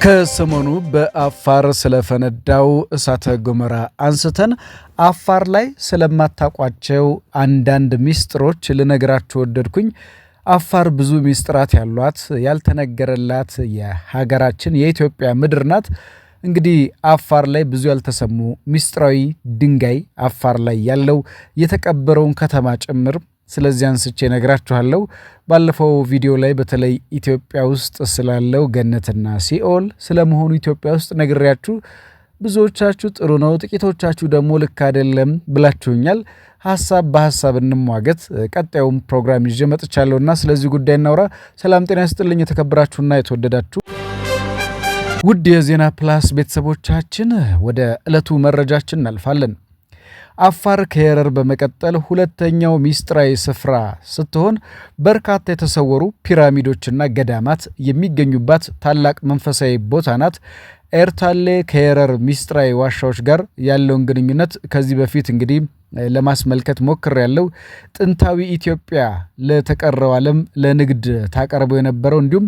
ከሰሞኑ በአፋር ስለፈነዳው እሳተ ገሞራ አንስተን አፋር ላይ ስለማታውቋቸው አንዳንድ ሚስጥሮች ልነግራችሁ ወደድኩኝ። አፋር ብዙ ሚስጥራት ያሏት ያልተነገረላት የሀገራችን የኢትዮጵያ ምድር ናት። እንግዲህ አፋር ላይ ብዙ ያልተሰሙ ሚስጥራዊ ድንጋይ አፋር ላይ ያለው የተቀበረውን ከተማ ጭምር ስለዚህ አንስቼ ነግራችኋለሁ። ባለፈው ቪዲዮ ላይ በተለይ ኢትዮጵያ ውስጥ ስላለው ገነትና ሲኦል ስለመሆኑ ኢትዮጵያ ውስጥ ነግሬያችሁ ብዙዎቻችሁ ጥሩ ነው፣ ጥቂቶቻችሁ ደግሞ ልክ አይደለም ብላችሁኛል። ሐሳብ በሐሳብ እንሟገት። ቀጣዩም ፕሮግራም ይዤ መጥቻለሁና ስለዚህ ጉዳይ እናውራ። ሰላም ጤና ይስጥልኝ የተከበራችሁና የተወደዳችሁ ውድ የዜና ፕላስ ቤተሰቦቻችን፣ ወደ ዕለቱ መረጃችን እናልፋለን። አፋር ከየረር በመቀጠል ሁለተኛው ሚስጥራዊ ስፍራ ስትሆን በርካታ የተሰወሩ ፒራሚዶችና ገዳማት የሚገኙባት ታላቅ መንፈሳዊ ቦታ ናት። ኤርታሌ ከየረር ሚስጥራዊ ዋሻዎች ጋር ያለውን ግንኙነት ከዚህ በፊት እንግዲህ ለማስመልከት ሞክሬያለሁ። ጥንታዊ ኢትዮጵያ ለተቀረው ዓለም ለንግድ ታቀርበው የነበረው እንዲሁም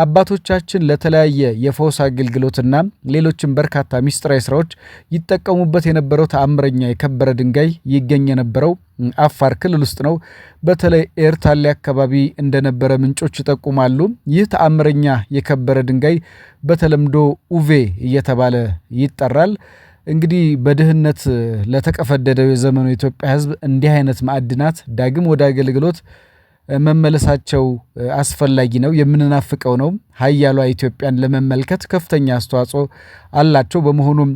አባቶቻችን ለተለያየ የፈውስ አገልግሎትና ሌሎችም በርካታ ሚስጥራዊ ስራዎች ይጠቀሙበት የነበረው ተአምረኛ የከበረ ድንጋይ ይገኝ የነበረው አፋር ክልል ውስጥ ነው። በተለይ ኤርታሌ አካባቢ እንደነበረ ምንጮች ይጠቁማሉ። ይህ ተአምረኛ የከበረ ድንጋይ በተለምዶ ኡቬ እየተባለ ይጠራል። እንግዲህ በድህነት ለተቀፈደደው የዘመኑ የኢትዮጵያ ሕዝብ እንዲህ አይነት ማዕድናት ዳግም ወደ አገልግሎት መመለሳቸው አስፈላጊ ነው፣ የምንናፍቀው ነው። ሀያሏ ኢትዮጵያን ለመመልከት ከፍተኛ አስተዋጽኦ አላቸው። በመሆኑም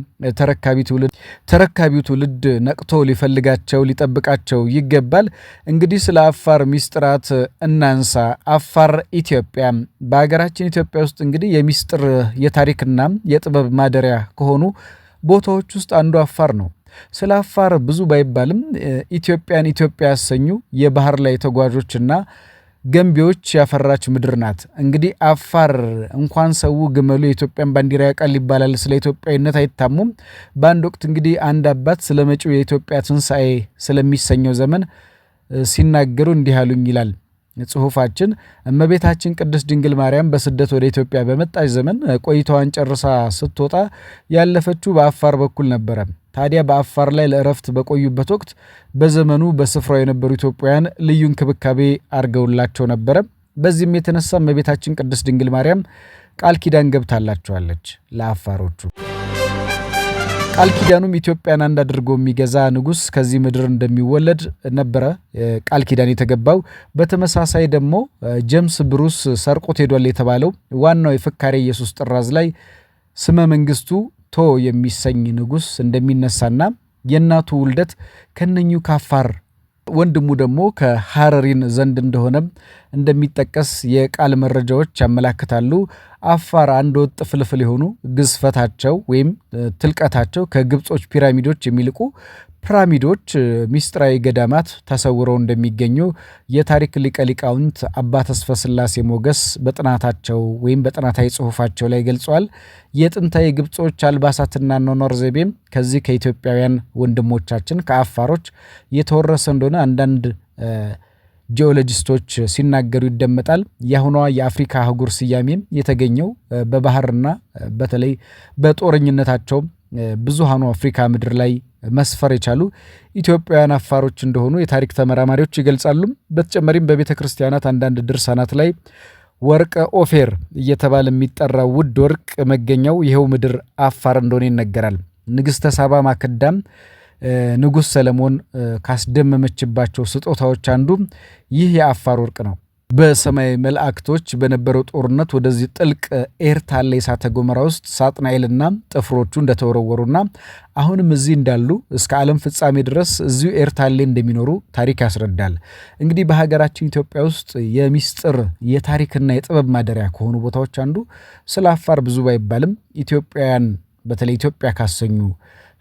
ተረካቢው ትውልድ ነቅቶ ሊፈልጋቸው ሊጠብቃቸው ይገባል። እንግዲህ ስለ አፋር ሚስጥራት እናንሳ። አፋር ኢትዮጵያ በሀገራችን ኢትዮጵያ ውስጥ እንግዲህ የሚስጥር የታሪክና የጥበብ ማደሪያ ከሆኑ ቦታዎች ውስጥ አንዱ አፋር ነው። ስለ አፋር ብዙ ባይባልም ኢትዮጵያን ኢትዮጵያ ያሰኙ የባህር ላይ ተጓዦችና ገንቢዎች ያፈራች ምድር ናት። እንግዲህ አፋር እንኳን ሰው ግመሉ የኢትዮጵያን ባንዲራ ያውቃል ይባላል። ስለ ኢትዮጵያዊነት አይታሙም። በአንድ ወቅት እንግዲህ አንድ አባት ስለ መጪው የኢትዮጵያ ትንሣኤ ስለሚሰኘው ዘመን ሲናገሩ እንዲህ አሉኝ ይላል ጽሑፋችን። እመቤታችን ቅድስት ድንግል ማርያም በስደት ወደ ኢትዮጵያ በመጣች ዘመን ቆይታዋን ጨርሳ ስትወጣ ያለፈችው በአፋር በኩል ነበረ። ታዲያ በአፋር ላይ ለእረፍት በቆዩበት ወቅት በዘመኑ በስፍራው የነበሩ ኢትዮጵያውያን ልዩ እንክብካቤ አድርገውላቸው ነበረ። በዚህም የተነሳ እመቤታችን ቅድስት ድንግል ማርያም ቃል ኪዳን ገብታላቸዋለች ለአፋሮቹ። ቃል ኪዳኑም ኢትዮጵያን አንድ አድርጎ የሚገዛ ንጉሥ ከዚህ ምድር እንደሚወለድ ነበረ ቃል ኪዳን የተገባው። በተመሳሳይ ደግሞ ጄምስ ብሩስ ሰርቆት ሄዷል የተባለው ዋናው የፍካሬ ኢየሱስ ጥራዝ ላይ ስመ መንግስቱ ቶ የሚሰኝ ንጉሥ እንደሚነሳና የእናቱ ውልደት ከነኙ ከአፋር ወንድሙ ደግሞ ከሐረሪን ዘንድ እንደሆነም እንደሚጠቀስ የቃል መረጃዎች ያመላክታሉ። አፋር አንድ ወጥ ፍልፍል የሆኑ ግዝፈታቸው ወይም ትልቀታቸው ከግብጾች ፒራሚዶች የሚልቁ ፒራሚዶች፣ ሚስጥራዊ ገዳማት ተሰውረው እንደሚገኙ የታሪክ ሊቃውንት አባ ተስፋ ስላሴ ሞገስ በጥናታቸው ወይም በጥናታዊ ጽሑፋቸው ላይ ገልጸዋል። የጥንታዊ ግብጾች አልባሳትና አኗኗር ዘይቤም ከዚህ ከኢትዮጵያውያን ወንድሞቻችን ከአፋሮች የተወረሰ እንደሆነ አንዳንድ ጂኦሎጂስቶች ሲናገሩ ይደመጣል። የአሁኗ የአፍሪካ አህጉር ስያሜም የተገኘው በባህርና በተለይ በጦረኝነታቸው ብዙሃኑ አፍሪካ ምድር ላይ መስፈር የቻሉ ኢትዮጵያውያን አፋሮች እንደሆኑ የታሪክ ተመራማሪዎች ይገልጻሉ። በተጨማሪም በቤተ ክርስቲያናት አንዳንድ ድርሳናት ላይ ወርቀ ኦፌር እየተባለ የሚጠራው ውድ ወርቅ መገኛው ይኸው ምድር አፋር እንደሆነ ይነገራል። ንግሥተ ሳባ ማክዳም ንጉሥ ሰለሞን ካስደመመችባቸው ስጦታዎች አንዱ ይህ የአፋር ወርቅ ነው። በሰማይ መላእክቶች በነበረው ጦርነት ወደዚህ ጥልቅ ኤርታሌ እሳተ ገሞራ ውስጥ ሳጥናኤልና ጥፍሮቹ እንደተወረወሩና አሁንም እዚህ እንዳሉ እስከ ዓለም ፍጻሜ ድረስ እዚሁ ኤርታሌ እንደሚኖሩ ታሪክ ያስረዳል። እንግዲህ በሀገራችን ኢትዮጵያ ውስጥ የሚስጥር የታሪክና የጥበብ ማደሪያ ከሆኑ ቦታዎች አንዱ ስለ አፋር ብዙ ባይባልም ኢትዮጵያውያን በተለይ ኢትዮጵያ ካሰኙ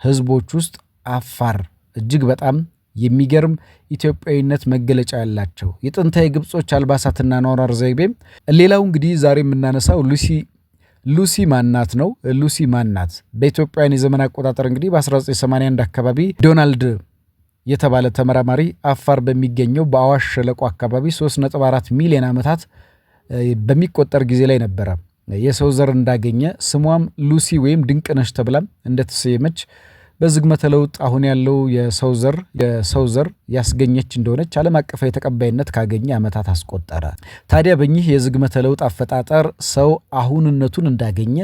ሕዝቦች ውስጥ አፋር እጅግ በጣም የሚገርም ኢትዮጵያዊነት መገለጫ ያላቸው የጥንታዊ ግብጾች አልባሳትና አኗኗር ዘይቤም። ሌላው እንግዲህ ዛሬ የምናነሳው ሉሲ ማናት ነው። ሉሲ ማናት በኢትዮጵያውያን የዘመን አቆጣጠር እንግዲህ በ1981 አካባቢ ዶናልድ የተባለ ተመራማሪ አፋር በሚገኘው በአዋሽ ሸለቆ አካባቢ 3.4 ሚሊዮን ዓመታት በሚቆጠር ጊዜ ላይ ነበረ የሰው ዘር እንዳገኘ ስሟም ሉሲ ወይም ድንቅነሽ ተብላም እንደተሰየመች በዝግመተ ለውጥ አሁን ያለው የሰው ዘር ያስገኘች እንደሆነች ዓለም አቀፋዊ ተቀባይነት ካገኘ ዓመታት አስቆጠረ። ታዲያ በእኚህ የዝግመተ ለውጥ አፈጣጠር ሰው አሁንነቱን እንዳገኘ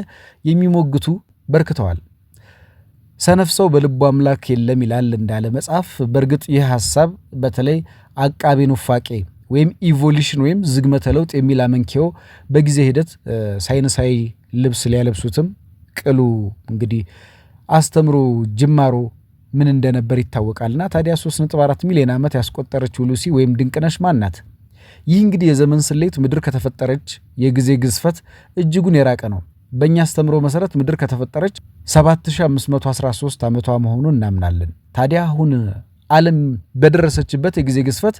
የሚሞግቱ በርክተዋል። ሰነፍ ሰው በልቡ አምላክ የለም ይላል እንዳለ መጽሐፍ። በእርግጥ ይህ ሐሳብ በተለይ አቃቤ ኑፋቄ ወይም ኢቮሉሽን ወይም ዝግመተ ለውጥ የሚል አመንኪዮ በጊዜ ሂደት ሳይንሳዊ ልብስ ሊያለብሱትም ቅሉ እንግዲህ አስተምሮ ጅማሮ ምን እንደነበር ይታወቃልና ታዲያ 3.4 ሚሊዮን ዓመት ያስቆጠረችው ሉሲ ወይም ድንቅነሽ ማን ናት? ይህ እንግዲህ የዘመን ስሌት ምድር ከተፈጠረች የጊዜ ግዝፈት እጅጉን የራቀ ነው። በእኛ አስተምሮ መሰረት ምድር ከተፈጠረች 7513 ዓመቷ መሆኑን እናምናለን። ታዲያ አሁን ዓለም በደረሰችበት የጊዜ ግዝፈት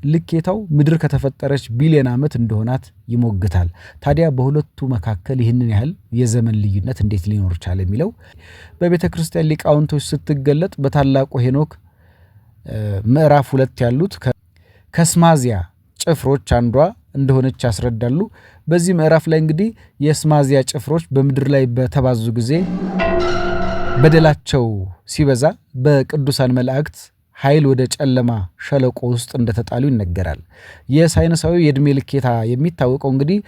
ልኬታው ምድር ከተፈጠረች ቢሊዮን ዓመት እንደሆናት ይሞግታል። ታዲያ በሁለቱ መካከል ይህንን ያህል የዘመን ልዩነት እንዴት ሊኖር ቻለ የሚለው በቤተ ክርስቲያን ሊቃውንቶች ስትገለጥ በታላቁ ሄኖክ ምዕራፍ 2 ያሉት ከስማዚያ ጭፍሮች አንዷ እንደሆነች ያስረዳሉ። በዚህ ምዕራፍ ላይ እንግዲህ የስማዚያ ጭፍሮች በምድር ላይ በተባዙ ጊዜ በደላቸው ሲበዛ በቅዱሳን መላእክት ኃይል ወደ ጨለማ ሸለቆ ውስጥ እንደተጣሉ ይነገራል። የሳይንሳዊ የዕድሜ ልኬታ የሚታወቀው እንግዲህ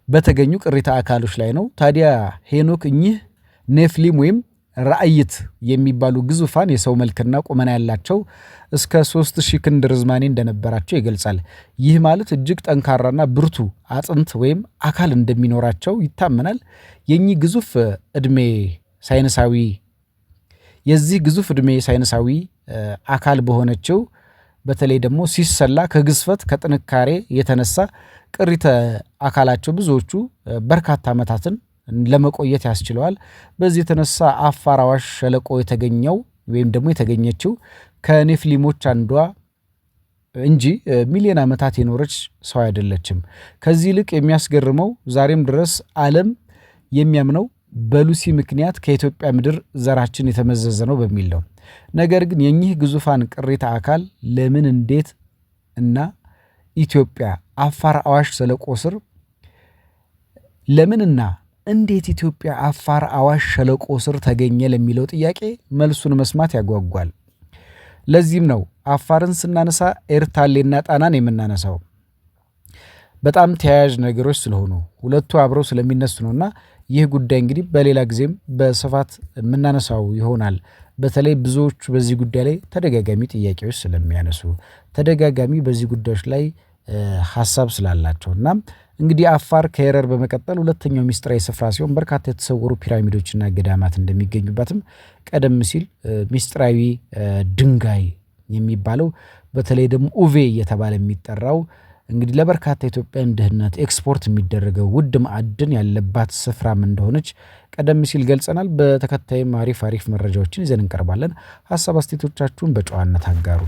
በተገኙ ቅሪተ አካሎች ላይ ነው። ታዲያ ሄኖክ እኚህ ኔፍሊም ወይም ራእይት የሚባሉ ግዙፋን የሰው መልክና ቁመና ያላቸው እስከ 3000 ክንድ ርዝማኔ እንደነበራቸው ይገልጻል። ይህ ማለት እጅግ ጠንካራና ብርቱ አጥንት ወይም አካል እንደሚኖራቸው ይታመናል። የዚህ ግዙፍ ዕድሜ ሳይንሳዊ አካል በሆነችው በተለይ ደግሞ ሲሰላ ከግዝፈት ከጥንካሬ የተነሳ ቅሪተ አካላቸው ብዙዎቹ በርካታ ዓመታትን ለመቆየት ያስችለዋል። በዚህ የተነሳ አፋር አዋሽ ሸለቆ የተገኘው ወይም ደግሞ የተገኘችው ከኔፍሊሞች አንዷ እንጂ ሚሊዮን ዓመታት የኖረች ሰው አይደለችም። ከዚህ ይልቅ የሚያስገርመው ዛሬም ድረስ ዓለም የሚያምነው በሉሲ ምክንያት ከኢትዮጵያ ምድር ዘራችን የተመዘዘ ነው በሚል ነው። ነገር ግን የኚህ ግዙፋን ቅሪተ አካል ለምን እንዴት እና ኢትዮጵያ አፋር አዋሽ ሸለቆ ስር ለምንና እንዴት ኢትዮጵያ አፋር አዋሽ ሸለቆ ስር ተገኘ ለሚለው ጥያቄ መልሱን መስማት ያጓጓል። ለዚህም ነው አፋርን ስናነሳ ኤርታሌና ጣናን የምናነሳው። በጣም ተያያዥ ነገሮች ስለሆኑ ሁለቱ አብረው ስለሚነሱ ነውና ይህ ጉዳይ እንግዲህ በሌላ ጊዜም በስፋት የምናነሳው ይሆናል። በተለይ ብዙዎቹ በዚህ ጉዳይ ላይ ተደጋጋሚ ጥያቄዎች ስለሚያነሱ ተደጋጋሚ በዚህ ጉዳዮች ላይ ሐሳብ ስላላቸው እና እንግዲህ አፋር ከኤረር በመቀጠል ሁለተኛው ሚስጥራዊ ስፍራ ሲሆን በርካታ የተሰወሩ ፒራሚዶችና ገዳማት እንደሚገኙበትም ቀደም ሲል ሚስጥራዊ ድንጋይ የሚባለው በተለይ ደግሞ ኡቬ እየተባለ የሚጠራው እንግዲህ ለበርካታ ኢትዮጵያን ድህነት ኤክስፖርት የሚደረገው ውድ ማዕድን ያለባት ስፍራም እንደሆነች ቀደም ሲል ገልጸናል። በተከታይም አሪፍ መረጃዎችን ይዘን እንቀርባለን። ሐሳብ አስተያየቶቻችሁን በጨዋነት አጋሩ።